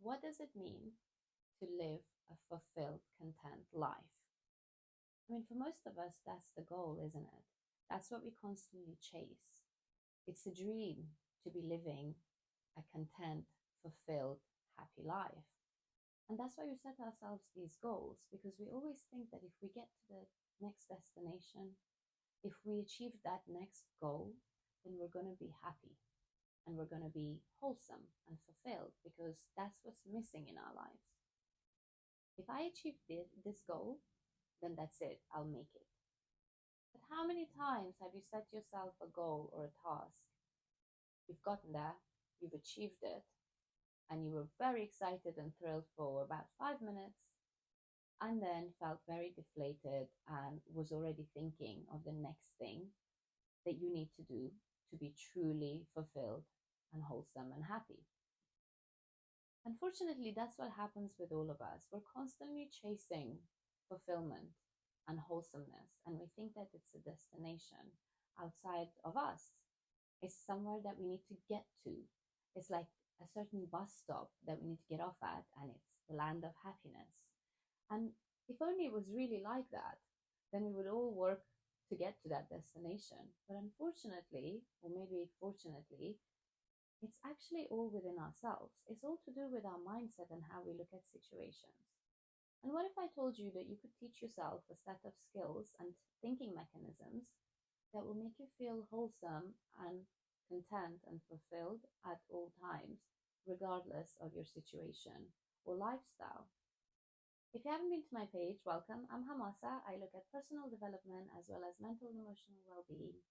what does it mean to live a fulfilled, content life? I mean, for most of us, that's the goal, isn't it? That's what we constantly chase. It's a dream to be living a content, fulfilled, happy life. And that's why we set ourselves these goals, because we always think that if we get to the next destination, if we achieve that next goal, then we're going to be happy and we're going to be wholesome and fulfilled, because that's what's missing in our lives. If I achieve this goal, then that's it, I'll make it. But how many times have you set yourself a goal or a task? You've gotten there, you've achieved it, and you were very excited and thrilled for about 5 minutes, and then felt very deflated and was already thinking of the next thing that you need to do to be truly fulfilled and wholesome and happy. Unfortunately, that's what happens with all of us. We're constantly chasing fulfillment and wholesomeness, and we think that it's a destination outside of us. It's somewhere that we need to get to. It's like a certain bus stop that we need to get off at, and it's the land of happiness. And if only it was really like that, then we would all work to get to that destination. But unfortunately, or maybe fortunately, it's actually all within ourselves. It's all to do with our mindset and how we look at situations. And what if I told you that you could teach yourself a set of skills and thinking mechanisms that will make you feel wholesome and content and fulfilled at all times, regardless of your situation or lifestyle? If you haven't been to my page, welcome. I'm Hamasa. I look at personal development as well as mental and emotional well-being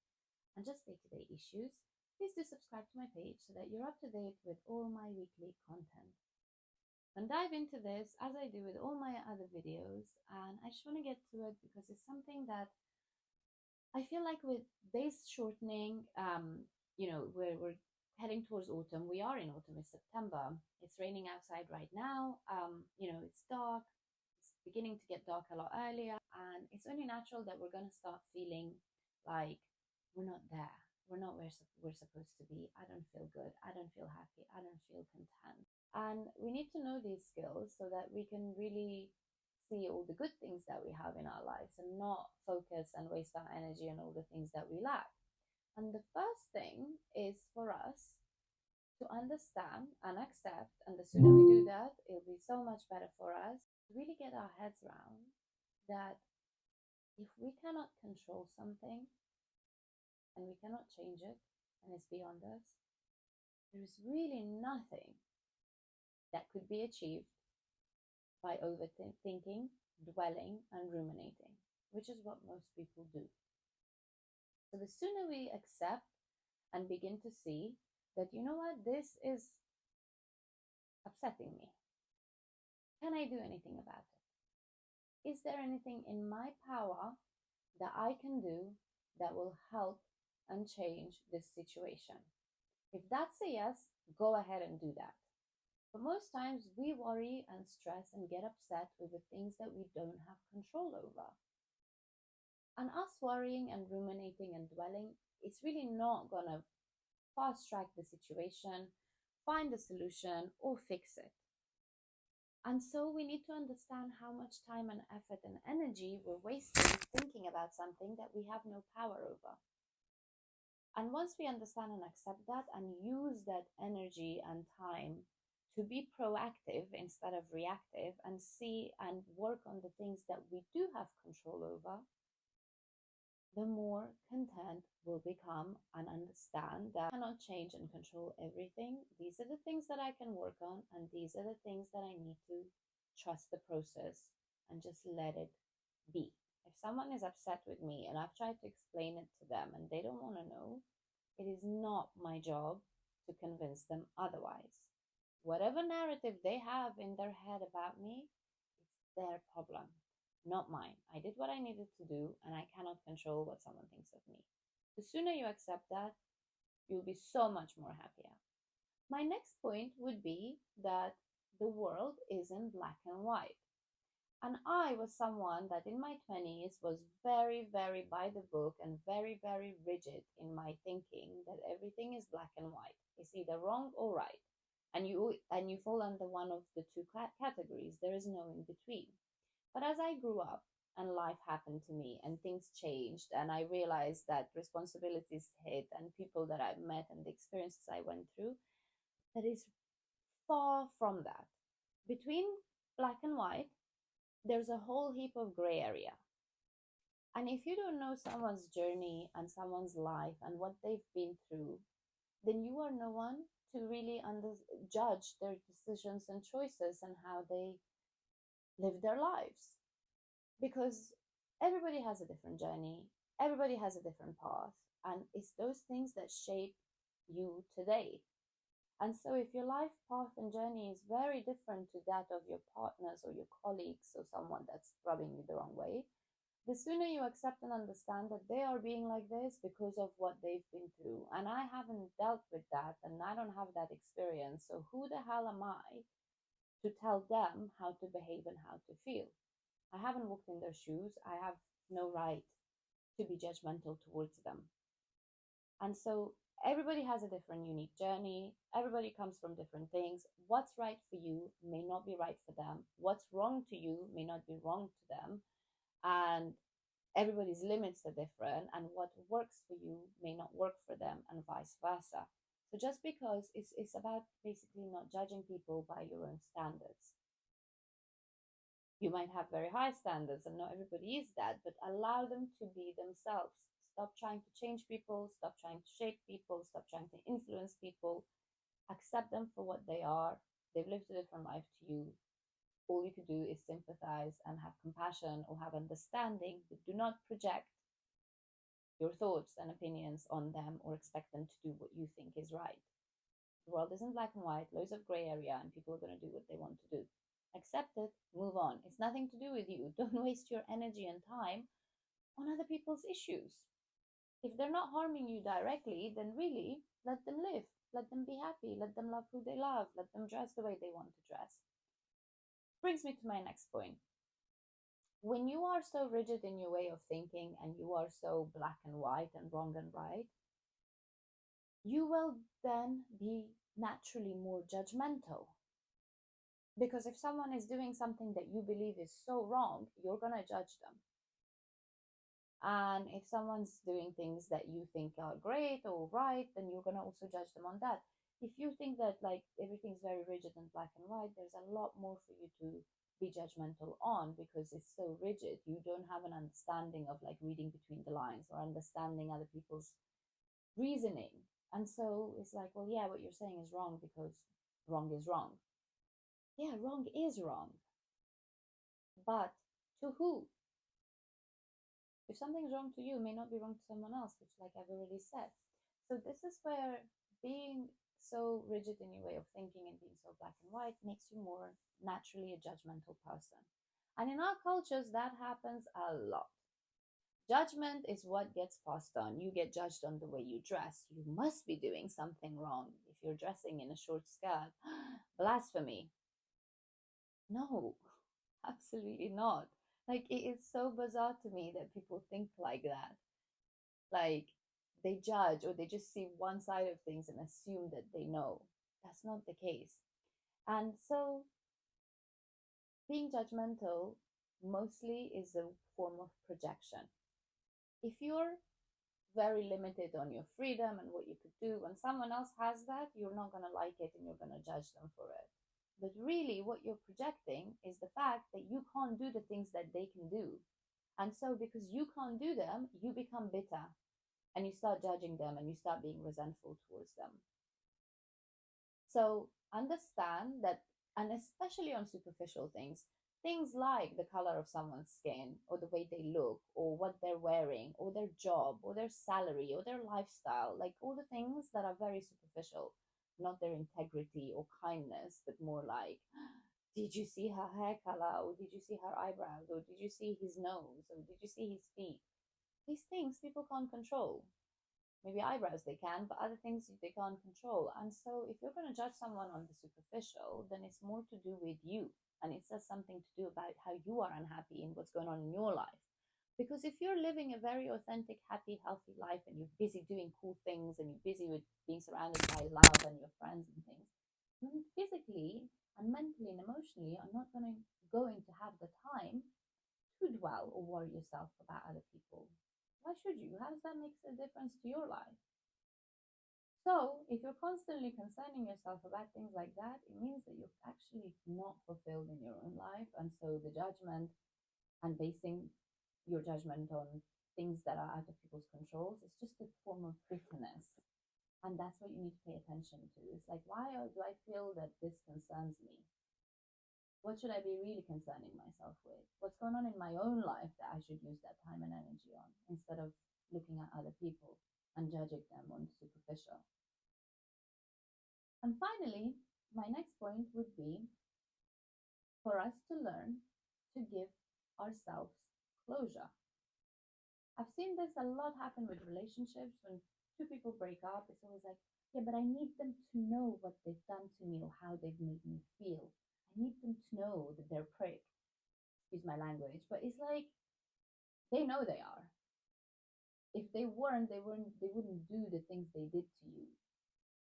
and just day-to-day issues. Please do subscribe to my page so that you're up to date with all my weekly content. And dive into this as I do with all my other videos, and I just want to get to it because it's something that I feel like with days shortening, we're heading towards autumn. We are in autumn. It's September. It's raining outside right now. It's dark. It's beginning to get dark a lot earlier, and it's only natural that we're going to start feeling like we're not there. We're not where we're supposed to be. I don't feel good. I don't feel happy. I don't feel content. And we need to know these skills so that we can really see all the good things that we have in our lives and not focus and waste our energy on all the things that we lack. And the first thing is for us to understand and accept, and the sooner we do that, it'll be so much better for us to really get our heads around that if we cannot control something and we cannot change it and it's beyond us, there is really nothing that could be achieved by overthinking, dwelling, and ruminating, which is what most people do. So the sooner we accept and begin to see that, you know what, this is upsetting me. Can I do anything about it? Is there anything in my power that I can do that will help and change this situation? If that's a yes, go ahead and do that. But most times we worry and stress and get upset with the things that we don't have control over. And us worrying and ruminating and dwelling, it's really not going to fast track the situation, find a solution, or fix it. And so we need to understand how much time and effort and energy we're wasting thinking about something that we have no power over. And once we understand and accept that and use that energy and time to be proactive instead of reactive and see and work on the things that we do have control over, the more content we'll become and understand that I cannot change and control everything. These are the things that I can work on, and these are the things that I need to trust the process and just let it be. If someone is upset with me and I've tried to explain it to them and they don't want to know, it is not my job to convince them otherwise. Whatever narrative they have in their head about me, it's their problem, not mine. I did what I needed to do, and I cannot control what someone thinks of me. The sooner you accept that, you'll be so much more happier. My next point would be that the world isn't black and white. And I was someone that in my 20s was very, very by the book and very, very rigid in my thinking that everything is black and white. It's either wrong or right. and you fall under one of the two categories. There is no in between. But as I grew up and life happened to me and things changed, and I realized that responsibilities hit and people that I met and the experiences I went through, that is far from that. Between black and white, there's a whole heap of gray area. And if you don't know someone's journey and someone's life and what they've been through, then you are no one to really judge their decisions and choices and how they live their lives. Because everybody has a different journey, everybody has a different path, and it's those things that shape you today. And so, if your life path and journey is very different to that of your partners or your colleagues or someone that's rubbing you the wrong way, the sooner you accept and understand that they are being like this because of what they've been through. And I haven't dealt with that and I don't have that experience. So, who the hell am I to tell them how to behave and how to feel? I haven't walked in their shoes. I have no right to be judgmental towards them. And so everybody has a different unique journey. Everybody comes from different things. What's right for you may not be right for them. What's wrong to you may not be wrong to them. And everybody's limits are different. And what works for you may not work for them, and vice versa. So just because it's about basically not judging people by your own standards. You might have very high standards, and not everybody is that, but allow them to be themselves. Stop trying to change people, stop trying to shape people, stop trying to influence people. Accept them for what they are. They've lived a different life to you. All you could do is sympathize and have compassion or have understanding, but do not project your thoughts and opinions on them or expect them to do what you think is right. The world isn't black and white, loads of gray area, and people are going to do what they want to do. Accept it, move on. It's nothing to do with you. Don't waste your energy and time on other people's issues. If they're not harming you directly, then really let them live. Let them be happy. Let them love who they love. Let them dress the way they want to dress. Brings me to my next point. When you are so rigid in your way of thinking and you are so black and white and wrong and right, you will then be naturally more judgmental. Because if someone is doing something that you believe is so wrong, you're going to judge them. And if someone's doing things that you think are great or right, then you're going to also judge them on that. If you think that like everything's very rigid and black and white, there's a lot more for you to be judgmental on because it's so rigid. You don't have an understanding of like reading between the lines or understanding other people's reasoning. And so it's like, well, yeah, what you're saying is wrong because wrong is wrong. Yeah, wrong is wrong. But to who? If something's wrong to you, it may not be wrong to someone else, which, like I've already said. So, this is where being so rigid in your way of thinking and being so black and white makes you more naturally a judgmental person. And in our cultures, that happens a lot. Judgment is what gets passed on. You get judged on the way you dress. You must be doing something wrong if you're dressing in a short skirt. Blasphemy. No, absolutely not. Like, it is so bizarre to me that people think like that. Like, they judge or they just see one side of things and assume that they know. That's not the case. And so, being judgmental mostly is a form of projection. If you're very limited on your freedom and what you could do, when someone else has that, you're not going to like it and you're going to judge them for it. But really, what you're projecting is the fact that you can't do the things that they can do. And so, because you can't do them, you become bitter and you start judging them and you start being resentful towards them. So, understand that, and especially on superficial things, things like the color of someone's skin or the way they look or what they're wearing or their job or their salary or their lifestyle, like all the things that are very superficial, not their integrity or kindness, but more like, did you see her hair color or did you see her eyebrows or did you see his nose or did you see his feet? These things people can't control. Maybe eyebrows they can, but other things they can't control. And so if you're going to judge someone on the superficial, then it's more to do with you. And it says something to do about how you are unhappy and what's going on in your life. Because if you're living a very authentic, happy, healthy life and you're busy doing cool things and you're busy with being surrounded by love and your friends and things, physically and mentally and emotionally are not going to have the time to dwell or worry yourself about other people. Why should you? How does that make a difference to your life? So, if you're constantly concerning yourself about things like that, it means that you're actually not fulfilled in your own life. And so, the judgment and basing your judgment on things that are out of people's controls is just a form of bitterness. And that's what you need to pay attention to. It's like, why do I feel that this concerns me? What should I be really concerning myself with? What's going on in my own life that I should use that time and energy on instead of looking at other people and judging them on superficial? And finally, my next point would be for us to learn to give ourselves closure. I've seen this a lot happen with relationships when two people break up. It's always like, yeah, but I need them to know what they've done to me or how they've made me feel. I need them to know that they're prick. Excuse my language, but it's like they know they are. If they weren't, they wouldn't do the things they did to you.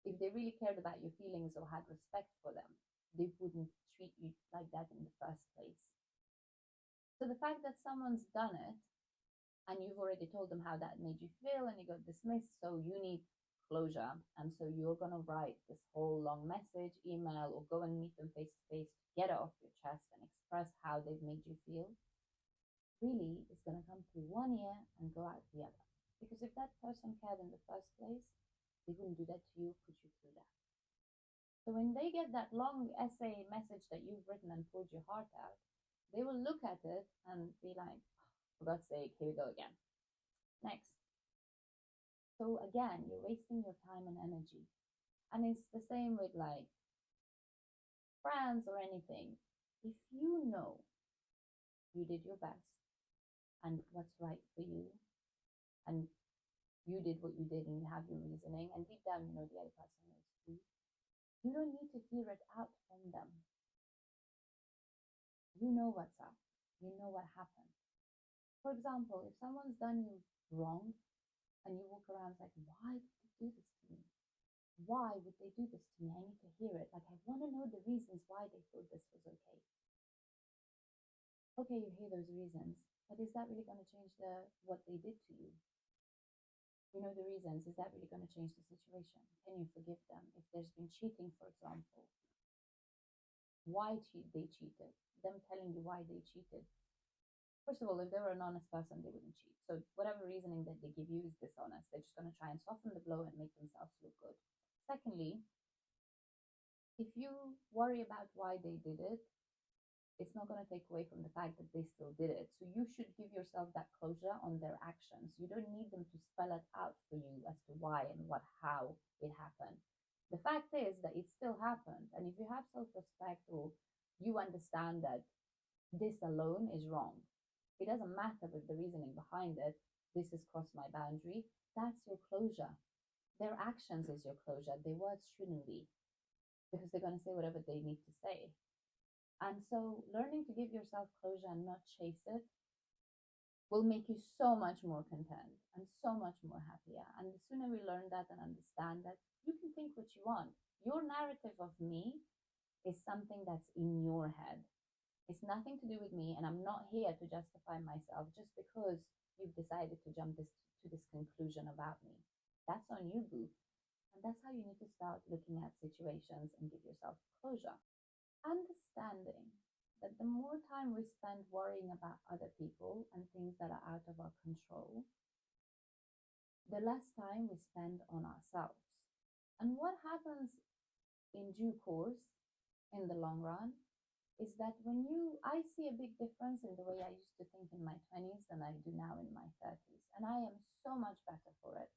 If they really cared about your feelings or had respect for them, they wouldn't treat you like that in the first place. So the fact that someone's done it and you've already told them how that made you feel and you got dismissed, so you need closure. And so you're going to write this whole long message, email, or go and meet them face to face to get it off your chest and express how they've made you feel. Really, is going to come through one ear and go out the other. Because if that person cared in the first place, they wouldn't do that to you, put you through that. So when they get that long essay message that you've written and poured your heart out, they will look at it and be like, for God's sake, here we go again. Next. So again, you're wasting your time and energy. And it's the same with like friends or anything. If you know you did your best and what's right for you, and you did what you did and you have your reasoning, and deep down you know the other person knows too, you don't need to hear it out from them. You know what's up. You know what happened. For example, if someone's done you wrong and you walk around like, why did they do this to me? Why would they do this to me? I need to hear it. Like, I want to know the reasons why they thought this was okay. Okay, you hear those reasons, but is that really going to change what they did to you? You know the reasons. Is that really going to change the situation? Can you forgive them? If there's been cheating, for example, why they cheated, them telling you why they cheated. First of all, if they were an honest person, they wouldn't cheat. So whatever reasoning that they give you is dishonest. They're just going to try and soften the blow and make themselves look good. Secondly, if you worry about why they did it, it's not going to take away from the fact that they still did it. So you should give yourself that closure on their actions. You don't need them to spell it out for you as to why and how it happened. The fact is that it still happened. And if you have self-respect or you understand that this alone is wrong, it doesn't matter with the reasoning behind it. This has crossed my boundary. That's your closure. Their actions is your closure. Their words shouldn't be, because they're going to say whatever they need to say. And so learning to give yourself closure and not chase it will make you so much more content and so much more happier. And the sooner we learn that and understand that, you can think what you want. Your narrative of me is something that's in your head. It's nothing to do with me, and I'm not here to justify myself just because you've decided to jump to this conclusion about me. That's on you, boo. And that's how you need to start looking at situations and give yourself closure. Understanding that the more time we spend worrying about other people and things that are out of our control, the less time we spend on ourselves. And what happens in due course, in the long run, is that I see a big difference in the way I used to think in my 20s than I do now in my 30s. And I am so much better for it.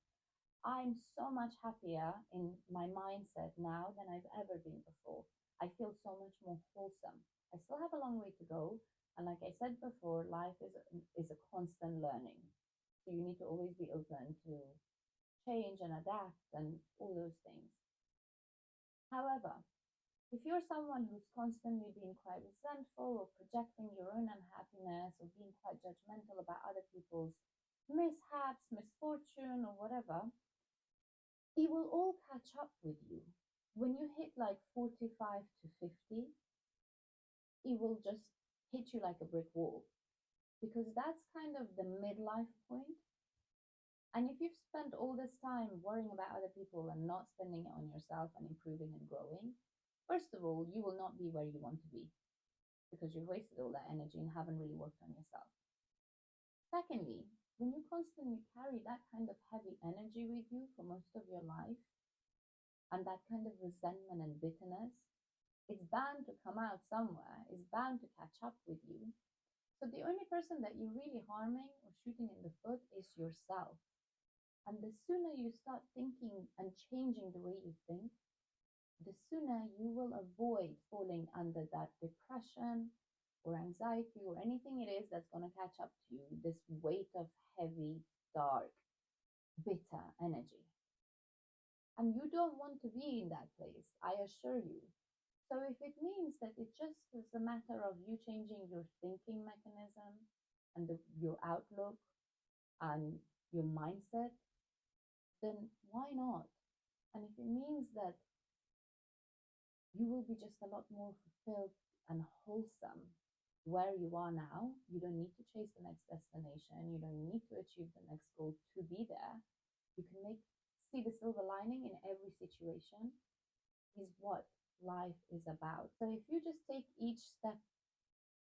I'm so much happier in my mindset now than I've ever been before. I feel so much more wholesome. I still have a long way to go. And like I said before, life is a constant learning. So you need to always be open to change and adapt and all those things. However, if you're someone who's constantly being quite resentful or projecting your own unhappiness or being quite judgmental about other people's mishaps, misfortune, or whatever, it will all catch up with you. When you hit like 45 to 50, it will just hit you like a brick wall, because that's kind of the midlife point. And if you've spent all this time worrying about other people and not spending it on yourself and improving and growing, first of all, you will not be where you want to be because you've wasted all that energy and haven't really worked on yourself. Secondly, when you constantly carry that kind of heavy energy with you for most of your life, and that kind of resentment and bitterness, it's bound to come out somewhere, it's bound to catch up with you. So the only person that you're really harming or shooting in the foot is yourself. And the sooner you start thinking and changing the way you think, the sooner you will avoid falling under that depression or anxiety or anything it is that's going to catch up to you, this weight of heavy, dark, bitter energy. And you don't want to be in that place, I assure you. So if it means that it just is a matter of you changing your thinking mechanism and your outlook and your mindset, then why not? And if it means that you will be just a lot more fulfilled and wholesome where you are now, you don't need to chase the next destination, you don't need to achieve the next goal to be there. You can see the silver lining in every situation, is what life is about. So if you just take each step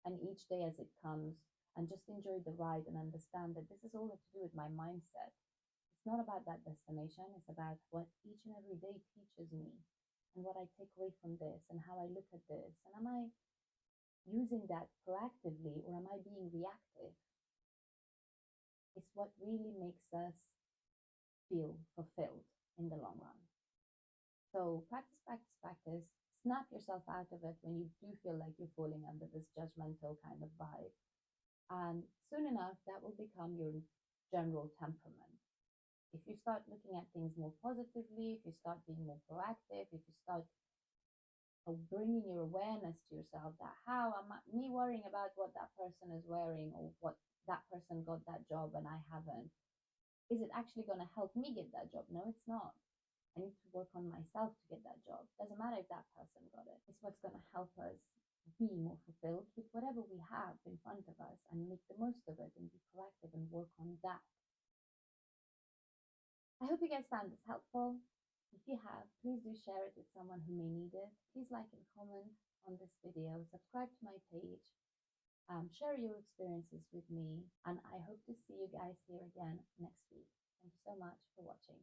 and each day as it comes and just enjoy the ride and understand that this is all to do with my mindset. It's not about that destination, it's about what each and every day teaches me and what I take away from this and how I look at this. And am I using that proactively or am I being reactive? It's what really makes us feel fulfilled in the long run. So practice, practice, practice. Snap yourself out of it when you do feel like you're falling under this judgmental kind of vibe. And soon enough, that will become your general temperament. If you start looking at things more positively, if you start being more proactive, if you start bringing your awareness to yourself that how am me worrying about what that person is wearing or what that person got that job and I haven't, is it actually going to help me get that job? No, it's not. I need to work on myself to get that job. Doesn't matter if that person got it. It's what's going to help us be more fulfilled with whatever we have in front of us and make the most of it and be proactive and work on that. I hope you guys found this helpful. If you have, please do share it with someone who may need it. Please like and comment on this video, subscribe to my page, share your experiences with me, and I hope to see you guys here again next week. Thank you so much for watching.